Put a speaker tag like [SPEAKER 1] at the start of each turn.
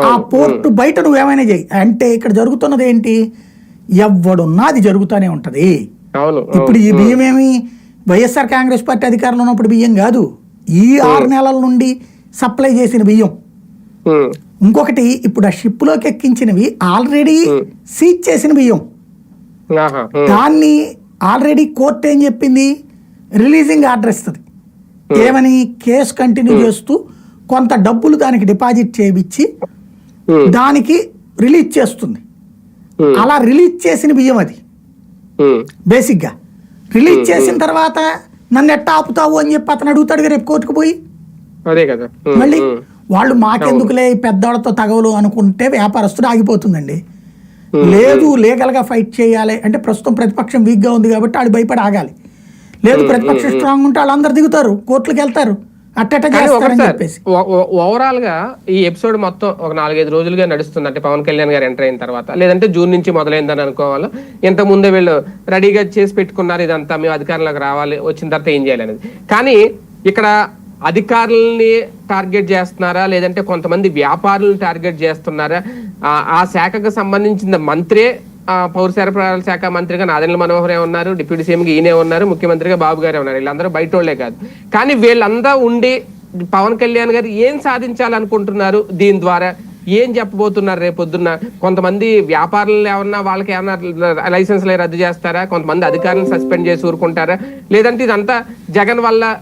[SPEAKER 1] ఆ పోర్టు బయట నువ్వేమైనా చేయి అంటే ఇక్కడ జరుగుతున్నది ఏంటి, ఎవడున్నా అది జరుగుతూనే ఉంటది. ఇప్పుడు ఈ బియ్యం ఏమి వైఎస్ఆర్ కాంగ్రెస్ పార్టీ అధికారంలో ఉన్నప్పుడు బియ్యం కాదు, ఈ 6 నెలల నుండి సప్లై చేసిన బియ్యం. ఇంకొకటి ఇప్పుడు ఆ షిప్ లోకి ఎక్కించినవి ఆల్రెడీ సీజ్ చేసిన బియ్యం. దాన్ని ఆల్రెడీ కోర్టు ఏం చెప్పింది, రిలీజింగ్ ఆర్డర్ ఇస్తుంది. ఏమని, కేసు కంటిన్యూ చేస్తూ కొంత డబ్బులు దానికి డిపాజిట్ చేయించి దానికి రిలీజ్ చేస్తుంది. అలా రిలీజ్ చేసిన బియ్యం అది బేసిక్ గా. రిలీజ్ చేసిన తర్వాత నన్ను ఎట్టా ఆపుతావు అని చెప్పి అతను అడుగుతాడు రేపు కోర్టుకు పోయి. మళ్ళీ వాళ్ళు మాకెందుకులే పెద్దవాళ్ళతో తగవలు అనుకుంటే వ్యాపారస్తుడు ఆగిపోతుందండి. లేదు లీగల్ గా ఫైట్ చేయాలి అంటే ప్రస్తుతం ప్రతిపక్షం వీక్ గా ఉంది కాబట్టి వాళ్ళు భయపడి ఆగాలి. లేదు ప్రతిపక్షం స్ట్రాంగ్ ఉంటే వాళ్ళందరూ దిగుతారు, కోర్టులకు వెళ్తారు.
[SPEAKER 2] ఓవరాల్ గా ఈ ఎపిసోడ్ మొత్తం ఒక 4-5 రోజులుగా నడుస్తుంది. అంటే పవన్ కళ్యాణ్ గారు ఎంటర్ అయిన తర్వాత, లేదంటే జూన్ నుంచి మొదలైందని అనుకోవాలి. ఇంత ముందే వీళ్ళు రెడీగా చేసి పెట్టుకున్నారు, ఇదంతా మేము అధికారంలోకి రావాలి, వచ్చిన తర్వాత ఏం చేయాలి అనేది. కానీ ఇక్కడ అధికారులని టార్గెట్ చేస్తున్నారా, లేదంటే కొంతమంది వ్యాపారులను టార్గెట్ చేస్తున్నారా? ఆ శాఖకు సంబంధించిన మంత్రే పౌర సరఫరాల శాఖ మంత్రిగా నాదెండ్ల మనోహరే ఉన్నారు, డిప్యూటీ సీఎంగా ఈయనే ఉన్నారు, ముఖ్యమంత్రిగా బాబు గారే ఉన్నారు. వీళ్ళందరూ బయటోళ్లే కాదు. కానీ వీళ్ళందరూ ఉండి పవన్ కళ్యాణ్ గారు ఏం సాధించాలనుకుంటున్నారు, దీని ద్వారా ఏం చెప్పబోతున్నారు రేపొద్దున్న? కొంతమంది వ్యాపారులు ఏమన్నా వాళ్ళకి ఏమన్నా లైసెన్స్లు రద్దు చేస్తారా? కొంతమంది అధికారులను సస్పెండ్ చేసి ఊరుకుంటారా? లేదంటే ఇదంతా జగన్ వల్ల